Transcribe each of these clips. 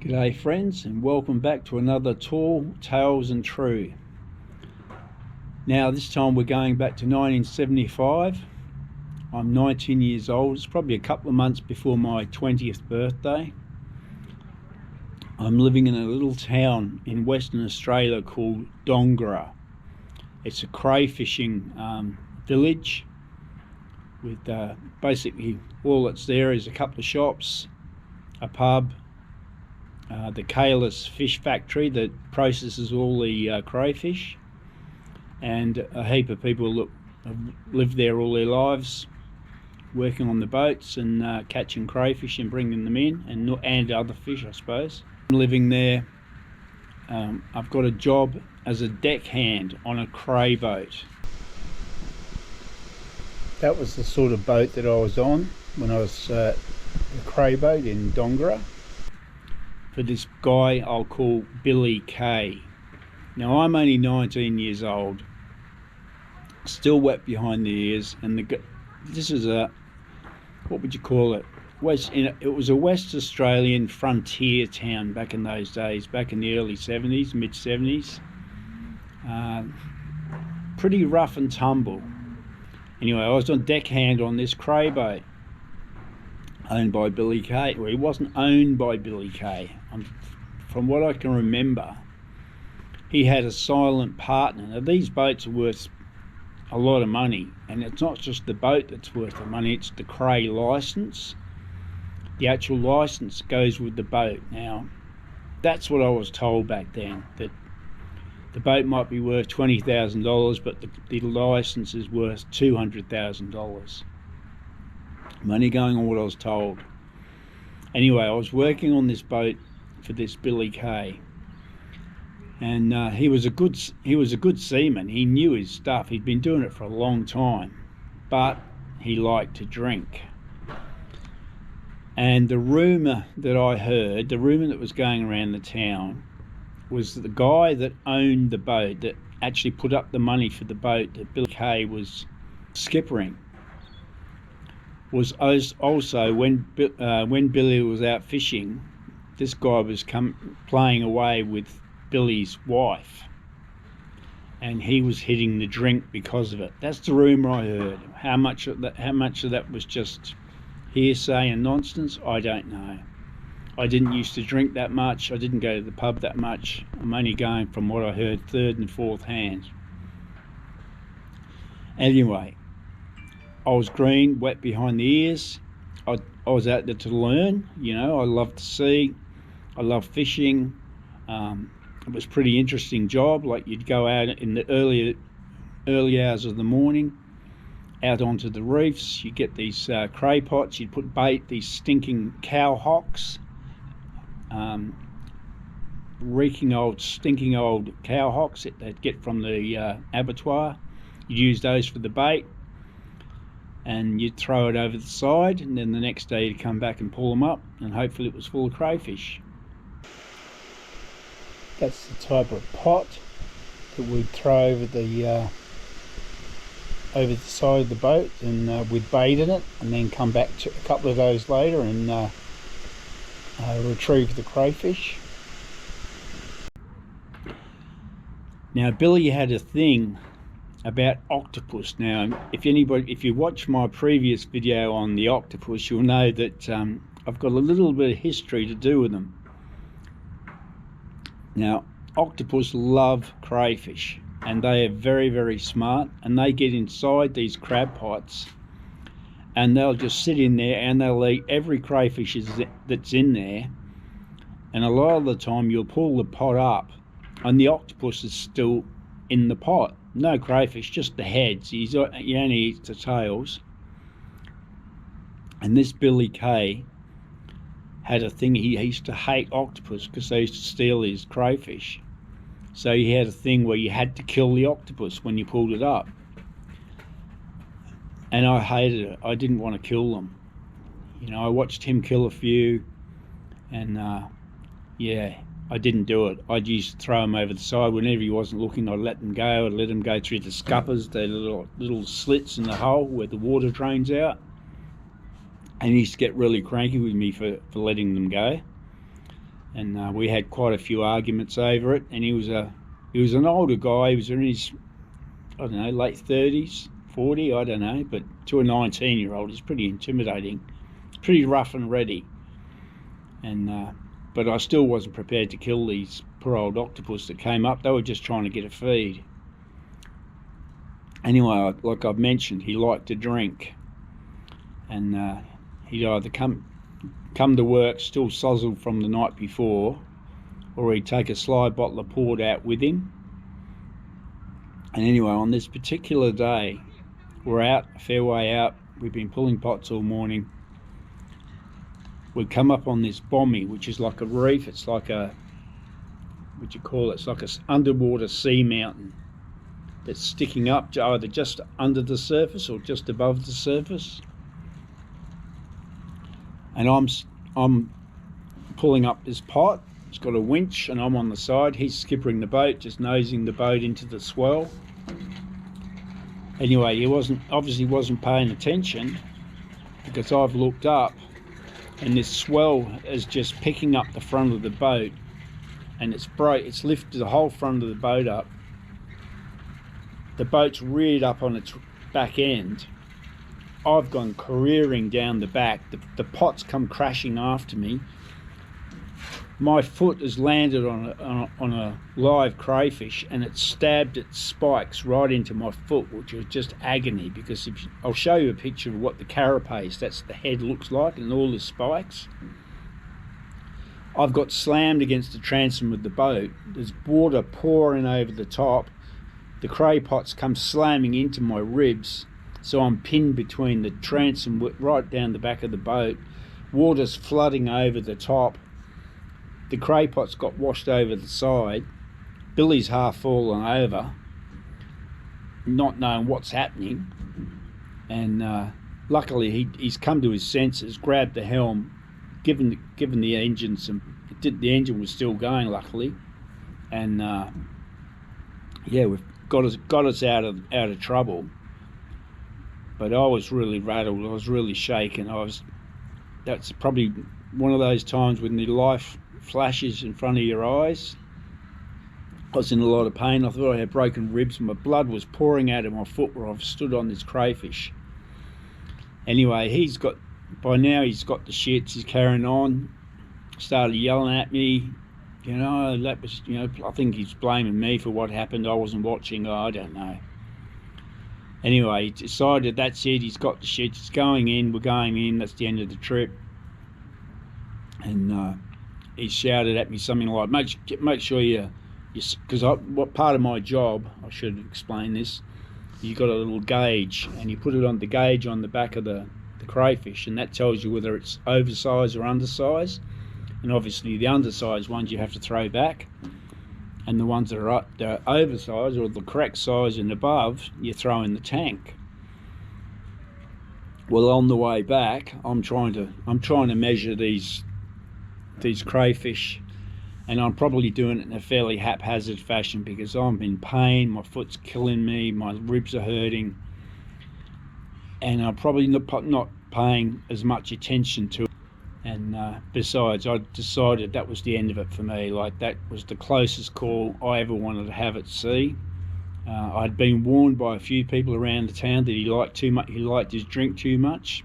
G'day friends, and welcome back to another Tall Tales and True. Now this time we're going back to 1975. I'm 19 years old. It's probably a couple of months before my 20th birthday. I'm living in a little town in Western Australia called Dongara. It's a crayfishing village with basically all that's there is a couple of shops, a pub, the Kalis fish factory that processes all the crayfish, and a heap of people that have lived there all their lives, working on the boats and catching crayfish and bringing them in, and other fish, I suppose. I'm living there. I've got a job as a deckhand on a cray boat. That was the sort of boat that I was on when I was a cray boat in Dongara, for this guy I'll call Billy K. Now I'm only 19 years old, still wet behind the ears, and this is a, what would you call it? It was a West Australian frontier town back in those days, back in the early 70s, mid 70s. Pretty rough and tumble. Anyway, I was on deckhand on this cray boat, owned by Billy K. Well, he wasn't owned by Billy K. From what I can remember, he had a silent partner. Now these boats are worth a lot of money, and it's not just the boat that's worth the money, it's the cray license. The actual license goes with the boat. Now that's what I was told back then, that the boat might be worth $20,000, but the license is worth $200,000. I'm only going on what I was told. Anyway, I was working on this boat for this Billy K, and he was a good seaman. He knew his stuff. He'd been doing it for a long time, but he liked to drink. And the rumour that I heard, the rumour that was going around the town, was that the guy that owned the boat, that actually put up the money for the boat that Billy K was skippering, was also when Billy was out fishing, this guy was playing away with Billy's wife, and he was hitting the drink because of it. That's the rumour I heard. How much of that was just hearsay and nonsense, I don't know. I didn't used to drink that much. I didn't go to the pub that much. I'm only going from what I heard third and fourth hand. Anyway, I was green, wet behind the ears. I was out there to learn. You know, I love the sea. I love fishing. It was a pretty interesting job. Like, you'd go out in the early hours of the morning, out onto the reefs. You get these cray pots. You'd put bait, these stinking cow hocks, stinking old cow hocks that they'd get from the abattoir. You'd use those for the bait, and you'd throw it over the side, and then the next day you'd come back and pull them up, and hopefully it was full of crayfish. That's the type of pot that we'd throw over the side of the boat, and with bait in it, and then come back to a couple of days later and retrieve the crayfish. Now Billy had a thing about octopus. Now if you watch my previous video on the octopus, you'll know that I've got a little bit of history to do with them. Now octopus love crayfish, and they are very, very smart, and they get inside these crab pots and they'll just sit in there and they'll eat every crayfish that's in there, and a lot of the time you'll pull the pot up and the octopus is still in the pot. No crayfish, just the heads. He only eats the tails. And this Billy K had a thing. He used to hate octopus because they used to steal his crayfish. So he had a thing where you had to kill the octopus when you pulled it up. And I hated it. I didn't want to kill them. You know, I watched him kill a few, and yeah, I didn't do it. I used to throw them over the side. Whenever he wasn't looking, I'd let them go. I'd let them go through the scuppers, the little slits in the hull where the water drains out. And he used to get really cranky with me for letting them go. and we had quite a few arguments over it. And he was an older guy. He was in his, I don't know, late 30s, 40, I don't know. But to a 19-year-old, it's pretty intimidating. It's pretty rough and ready. And but I still wasn't prepared to kill these poor old octopus that came up. They were just trying to get a feed. Anyway, like I've mentioned, he liked to drink, and he'd either come to work still sozzled from the night before, or he'd take a slide bottle of port out with him. And anyway, on this particular day, we're out, a fair way out, we've been pulling pots all morning. We'd come up on this bommy, which is like a reef. It's like a, what you call it, it's like a underwater sea mountain that's sticking up to either just under the surface or just above the surface. And I'm pulling up this pot. It's got a winch and I'm on the side. He's skippering the boat, just nosing the boat into the swell. Anyway, he obviously wasn't paying attention, because I've looked up and this swell is just picking up the front of the boat, and it's lifted the whole front of the boat up. The boat's reared up on its back end. I've gone careering down the back. The pot's come crashing after me. My foot has landed on a live crayfish, and it stabbed its spikes right into my foot, which was just agony, because I'll show you a picture of what the carapace, that's the head, looks like, and all the spikes. I've got slammed against the transom of the boat. There's water pouring over the top. The cray pots come slamming into my ribs, so I'm pinned between the transom right down the back of the boat. Water's flooding over the top. The cray pots got washed over the side. Billy's half fallen over, not knowing what's happening. And luckily he's come to his senses, grabbed the helm, given the engine some. The engine was still going, luckily, and yeah, we've got us out of trouble. But I was really rattled. I was really shaken. That's probably one of those times when the life flashes in front of your eyes. I was in a lot of pain. I thought I had broken ribs. My blood was pouring out of my foot where I've stood on this crayfish. Anyway, by now he's got the shits. He's carrying on. Started yelling at me. That was, I think he's blaming me for what happened. I wasn't watching. I don't know. Anyway, he decided that's it. He's got the shits. It's going in. We're going in. That's the end of the trip. And he shouted at me something like, make sure because what part of my job, I should explain this, you got a little gauge, and you put it on the gauge on the back of the crayfish, and that tells you whether it's oversized or undersized. And obviously the undersized ones you have to throw back, and the ones that are oversized or the correct size and above, you throw in the tank. Well, on the way back, I'm trying to measure these crayfish, and I'm probably doing it in a fairly haphazard fashion because I'm in pain. My foot's killing me. My ribs are hurting, and I'm probably not paying as much attention to it. And besides, I decided that was the end of it for me. Like, that was the closest call I ever wanted to have at sea. I'd been warned by a few people around the town that he liked too much. He liked his drink too much,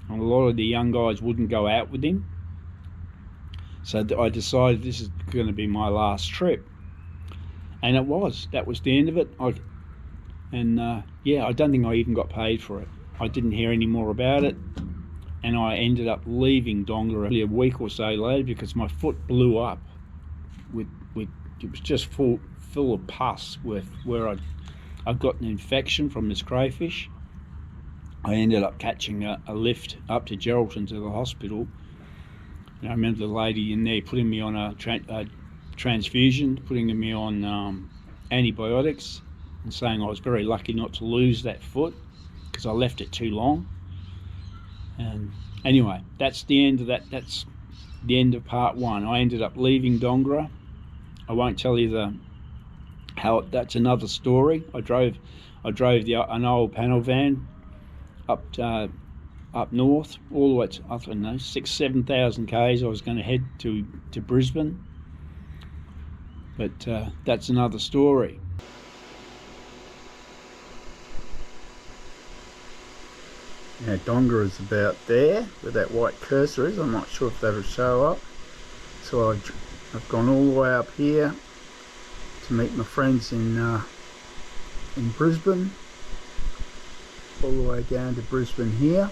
and a lot of the young guys wouldn't go out with him. So I decided this is going to be my last trip, and it was. That was the end of it. Yeah, I don't think I even got paid for it. I didn't hear any more about it. And I ended up leaving Dongara a week or so later because my foot blew up with it was just full of pus where I'd got an infection from this crayfish. I ended up catching a lift up to Geraldton to the hospital. And I remember the lady in there putting me on a transfusion, putting me on antibiotics, and saying I was very lucky not to lose that foot because I left it too long. And anyway, that's the end of that. That's the end of part one. I ended up leaving Dongara. I won't tell you how. That's another story. I drove an old panel van up up north, all the way to, I don't know, 7,000 k's. I was going to head to Brisbane, but that's another story. Now Dongara is about there, where that white cursor is. I'm not sure if that'll show up. So I've gone all the way up here to meet my friends in Brisbane, all the way down to Brisbane here,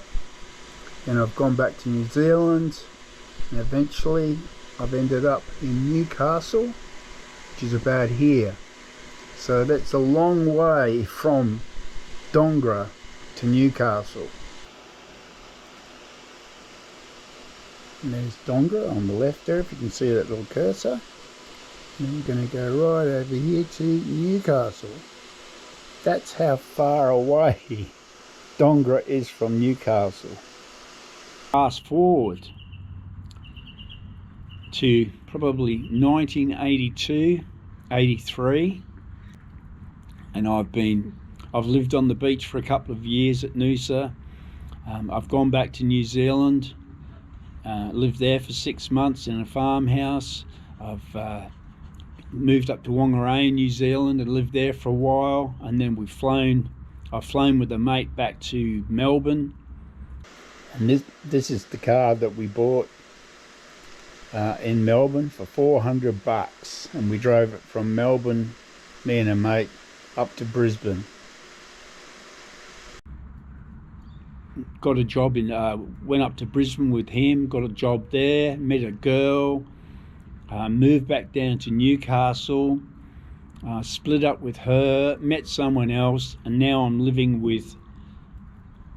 and I've gone back to New Zealand, and eventually I've ended up in Newcastle, which is about here. So that's a long way from Dongara to Newcastle. And there's Dongara on the left there, if you can see that little cursor. And then we're going to go right over here to Newcastle. That's how far away Dongara is from Newcastle. Fast forward to probably 1982, 83, and I've lived on the beach for a couple of years at Noosa. I've gone back to New Zealand, lived there for 6 months in a farmhouse. I've moved up to Whangarei, New Zealand, and lived there for a while, and then I've flown with a mate back to Melbourne. And this is the car that we bought in Melbourne for $400, and we drove it from Melbourne, me and a mate, up to Brisbane. Got a job went up to Brisbane with him, got a job there, met a girl, moved back down to Newcastle, split up with her, met someone else, and now I'm living with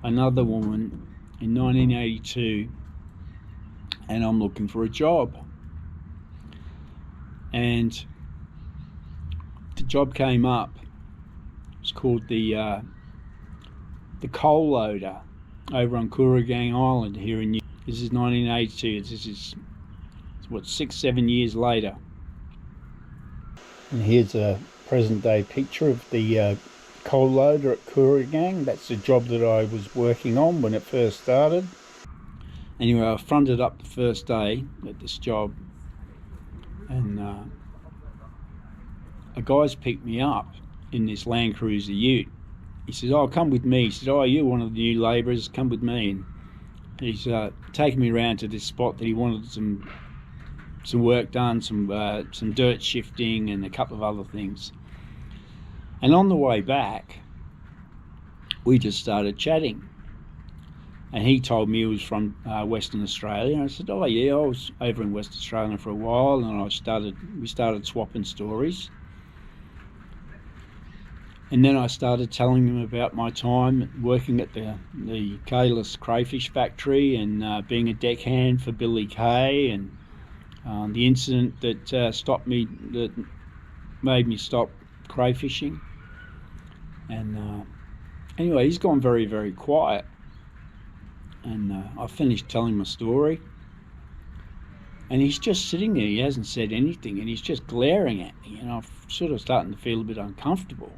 another woman in 1982, and I'm looking for a job. And the job came up. It's called the coal loader over on Kooragang Island here in this is 1982. This is what, 6-7 years later. And here's a present day picture of the coal loader at Kooragang. That's the job that I was working on when it first started. Anyway, I fronted up the first day at this job, and a guy's picked me up in this Land Cruiser ute. He says, "Oh, come with me." He said, "Oh, you're one of the new labourers, come with me." And he's taken me around to this spot that he wanted some work done, some dirt shifting and a couple of other things. And on the way back, we just started chatting. And he told me he was from Western Australia. And I said, "Oh yeah, I was over in Western Australia for a while," and we started swapping stories. And then I started telling him about my time working at the Kalis crayfish factory and being a deckhand for Billy Kay, and the incident that made me stop crayfishing. And anyway, he's gone very, very quiet. And I finished telling my story, and he's just sitting there. He hasn't said anything, and he's just glaring at me, and I'm sort of starting to feel a bit uncomfortable.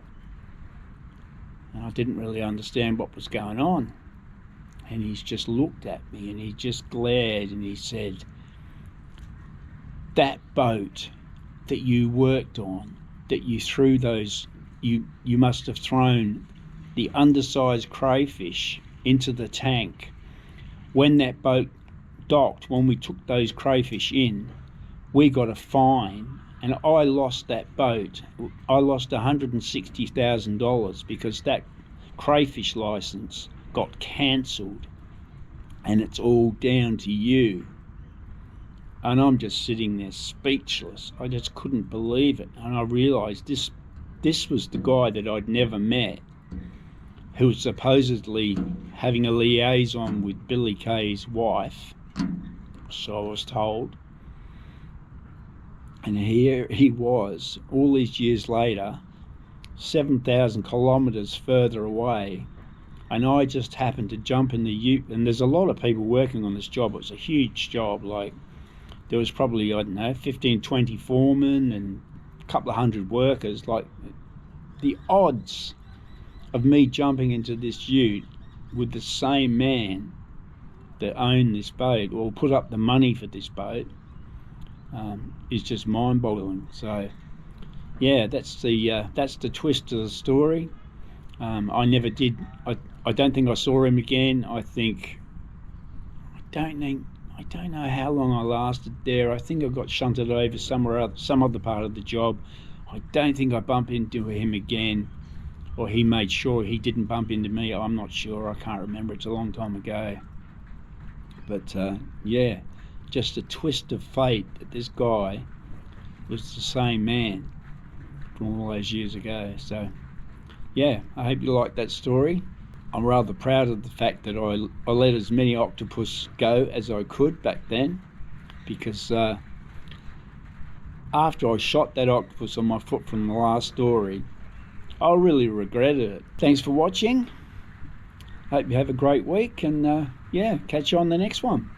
And I didn't really understand what was going on. And he's just looked at me, and he just glared, and he said, "That boat that you worked on, that you threw those, you must have thrown the undersized crayfish into the tank. When that boat docked, when we took those crayfish in, we got a fine, and I lost that boat. I lost $160,000 because that crayfish license got cancelled, and it's all down to you." And I'm just sitting there speechless. I just couldn't believe it. And I realised this was the guy that I'd never met, who was supposedly having a liaison with Billy Kay's wife, so I was told. And here he was, all these years later, 7,000 kilometres further away, and I just happened to jump in the ute. And there's a lot of people working on this job. It was a huge job. Like, there was probably, I don't know, 15, 20 foremen and a couple of hundred workers. Like, the odds of me jumping into this ute with the same man that own this boat or put up the money for this boat is just mind-boggling. So yeah, that's the twist of the story. I never did. I don't think I saw him again. I don't know how long I lasted there. I think I got shunted over somewhere else, some other part of the job. I don't think I bumped into him again, or he made sure he didn't bump into me. I'm not sure. I can't remember. It's a long time ago. But yeah, just a twist of fate that this guy was the same man from all those years ago. So yeah, I hope you like that story. I'm rather proud of the fact that I let as many octopus go as I could back then, because after I shot that octopus on my foot from the last story, I really regretted it. Thanks for watching. Hope you have a great week, and yeah, catch you on the next one.